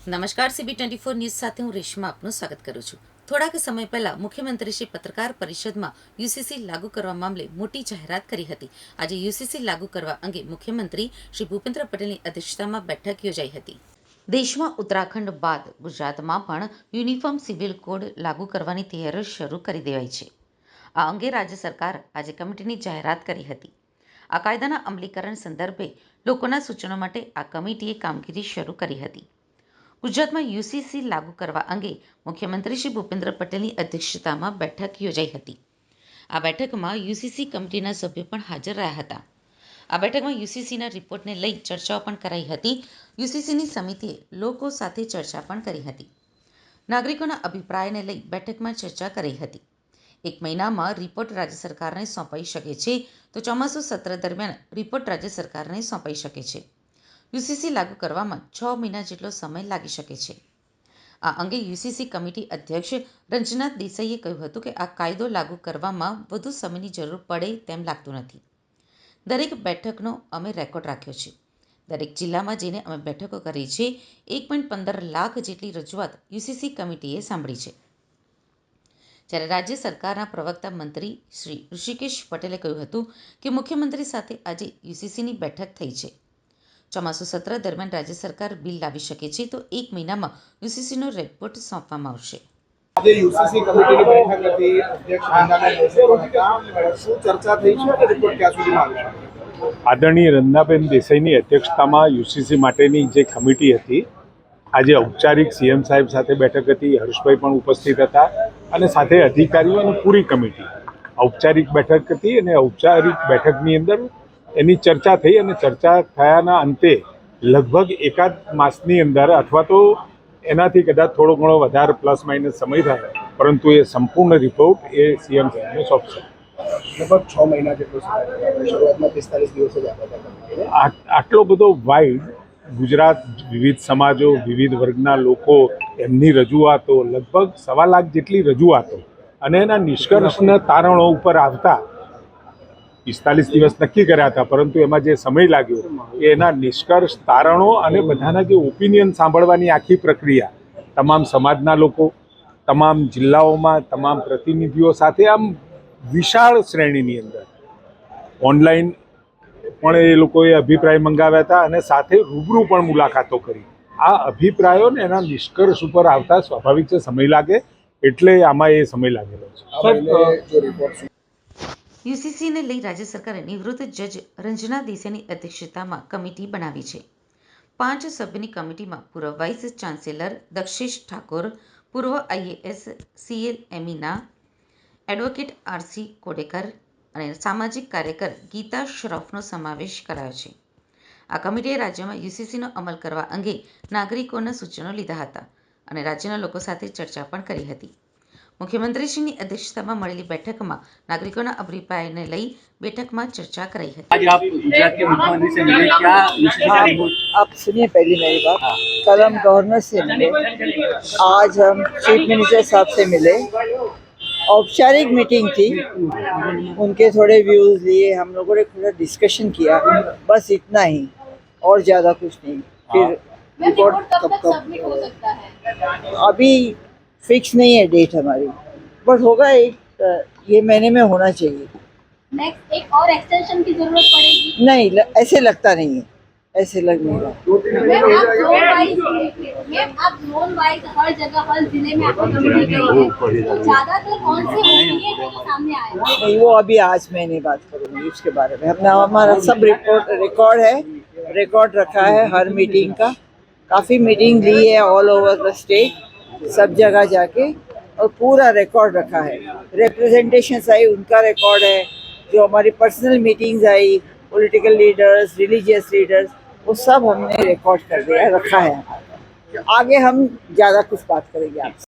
નમસ્કાર, CB24 news સાથે હું રેશમા આપનું સ્વાગત કરું છું। થોડાક સમય પહેલા મુખ્યમંત્રીશ્રી પત્રકાર પરિષદમાં યુસીસી લાગુ કરવા મામલે મોટી જાહેરાત કરી હતી। આજે યુસીસી લાગુ કરવા અંગે મુખ્યમંત્રી શ્રી ભૂપેન્દ્ર પટેલની અધ્યક્ષતામાં બેઠક યોજાઈ હતી। દેશમાં ઉત્તરાખંડ બાદ ગુજરાતમાં પણ યુનિફોર્મ સિવિલ કોડ લાગુ કરવાની તૈયારીઓ શરૂ કરી દેવાઈ છે। આ અંગે રાજ્ય સરકાર આજે કમિટીની જાહેરાત કરી હતી। આ કાયદાના અમલીકરણ સંદર્ભે લોકોના સૂચનો માટે આ કમિટીએ કામગીરી શરૂ કરી હતી। ગુજરાતમાં યુસીસી લાગુ કરવા અંગે મુખ્યમંત્રી શ્રી ભૂપેન્દ્ર પટેલની અધ્યક્ષતામાં બેઠક યોજાઈ હતી। આ બેઠકમાં યુસીસી કમિટીના સભ્યો પણ હાજર રહ્યા હતા। આ બેઠકમાં યુસીસીના રિપોર્ટને લઈ ચર્ચાઓ પણ કરાઈ હતી। યુસીસીની સમિતિએ લોકો સાથે ચર્ચા પણ કરી હતી। નાગરિકોના અભિપ્રાયને લઈ બેઠકમાં ચર્ચા કરી હતી। 1 મહિનામાં રિપોર્ટ રાજ્ય સરકારને સોંપાઈ શકે છે, તો ચોમાસુ સત્ર દરમિયાન રિપોર્ટ રાજ્ય સરકારને સોંપાઈ શકે છે। યુસીસી લાગુ કરવામાં 6 મહિના જેટલો સમય લાગી શકે છે। આ અંગે યુસીસી કમિટી અધ્યક્ષ રંજના દેસાઈએ કહ્યું હતું કે આ કાયદો લાગુ કરવામાં વધુ સમયની જરૂર પડે તેમ લાગતું નથી। દરેક બેઠકનો અમે રેકોર્ડ રાખ્યો છે। દરેક જિલ્લામાં જઈને અમે બેઠકો કરી છે। 1.15 લાખ જેટલી રજૂઆત યુસીસી કમિટીએ સાંભળી છે। જ્યારે રાજ્ય સરકારના પ્રવક્તા મંત્રી શ્રી ઋષિકેશ પટેલે કહ્યું હતું કે મુખ્યમંત્રી સાથે આજે યુસીસીની બેઠક થઈ છે। ચોમાસુ સત્ર દરમિયાન રાજ્ય સરકાર બિલ લાવી શકે છે, તો 1 મહિનામાં યુસીસીનો રિપોર્ટ સોંપવામાં આવશે। આજે યુસીસી કમિટીની બેઠક હતી, અધ્યક્ષ રંજનાબેન દેસાઈ હતા। શું ચર્ચા થઈ છે અને રિપોર્ટ ક્યાં સુધીમાં આવ્યો? આદરણીય રંજનાબેન દેસાઈની અધ્યક્ષતામાં યુસીસી માટેની જે કમિટી હતી, આજે ઔપચારિક સીએમ સાહેબ સાથે બેઠક હતી। હર્ષભાઈ પણ ઉપસ્થિત હતા અને સાથે અધિકારીઓ અને પૂરી કમિટી ઔપચારિક બેઠક હતી અને ઔપચારિક બેઠકની અંદર એની ચર્ચા થઈ અને ચર્ચા થયાના અંતે લગભગ એકાદ માસની અંદર અથવા તો એનાથી કદાચ થોડો ઘણો વધારે પ્લસ માઇનસ સમય થાય, પરંતુ એ સંપૂર્ણ રિપોર્ટ એ સીએમ સાહેબને સોંપશે। લગભગ 6 મહિના જેટલો સમય, શરૂઆતમાં 45 દિવસ જ આપ્યા હતા। આટલો બધો વાઇડ ગુજરાત, વિવિધ સમાજો, વિવિધ વર્ગના લોકો, એમની રજૂઆતો, લગભગ 1.25 લાખ જેટલી રજૂઆતો અને એના નિષ્કર્ષના તારણો ઉપર આવતા 45 દિવસ નક્કી કર્યા હતા, પરંતુ એમાં જે સમય લાગ્યો એના નિષ્કર્ષ, તારણો અને બધાના જે ઓપિનિયન સાંભળવાની આખી પ્રક્રિયા, તમામ સમાજના લોકો, તમામ જિલ્લાઓમાં તમામ પ્રતિનિધિઓ સાથે આમ વિશાળ શ્રેણીની અંદર ઓનલાઈન પણ એ લોકોએ અભિપ્રાય મંગાવ્યા હતા અને સાથે રૂબરૂ પણ મુલાકાતો કરી। આ અભિપ્રાયો ને એના નિષ્કર્ષ ઉપર આવતા સ્વાભાવિક છે સમય લાગે, એટલે આમાં એ સમય લાગેલો છે। યુસીસીને લઈ રાજ્ય સરકારે નિવૃત્ત જજ રંજના દેસાઈની અધ્યક્ષતામાં કમિટી બનાવી છે। 5 સભ્યની કમિટીમાં પૂર્વ વાઇસ ચાન્સેલર દક્ષેશ ઠાકોર, પૂર્વ IAS CL Amina, advocate RC Kodekar અને સામાજિક કાર્યકર ગીતા શ્રોફનો સમાવેશ કરાયો છે। આ કમિટીએ રાજ્યમાં યુસીસીનો અમલ કરવા અંગે નાગરિકોના સૂચનો લીધા હતા અને રાજ્યના લોકો સાથે ચર્ચા પણ કરી હતી। મુખ્યમંત્રીશ્રીની અધ્યક્ષતામાં મળેલી બેઠકમાં નાગરિકોના અભિપ્રાયને લઈ બેઠકમાં ચર્ચા કરાઈ હતી। आज आप गुजरात के मुख्यमंत्री से मिले, क्या आप सुनिए पहले मेरी बात। कल हम गवर्नर से मिले, आज हम चीफ मिनिस्टर साहब से मिले। औपचारिक मीटिंग थी, उनके थोड़े व्यूज़ लिए, हम लोगों ने थोड़ा डिस्कशन किया, बस इतना ही और ज़्यादा कुछ नहीं। फिर रिपोर्ट कब तक सबमिट हो सकता है? अभी फिक्स नहीं है डेट हमारी, बट होगा ये महीने में होना चाहिए। नेक्स्ट एक और एक्सटेंशन की जरूरत पड़ेगी? नहीं, ऐसे लगता नहीं है, ऐसे लग नहीं रहा। मैम आप जोन वाइज हर जगह हर जिले में आपकी कमिटी गई है, तो ज्यादातर कौन से ओपिनियन है जो सामने आए? नहीं, वो अभी आज मैं नहीं बात करूँगी उसके बारे में। हमने हमारा सब रिकॉर्ड है, रिकॉर्ड रखा है हर मीटिंग का। काफ़ी मीटिंग ली है ऑल ओवर द स्टेट, सब जगह जाके, और पूरा रिकॉर्ड रखा है। रिप्रेजेंटेशंस आई, उनका रिकॉर्ड है। जो हमारी पर्सनल मीटिंग्स आई, पॉलिटिकल लीडर्स, रिलीजियस लीडर्स, वो सब हमने रिकॉर्ड कर दिया, रखा है। आगे हम ज़्यादा कुछ बात करेंगे आपसे।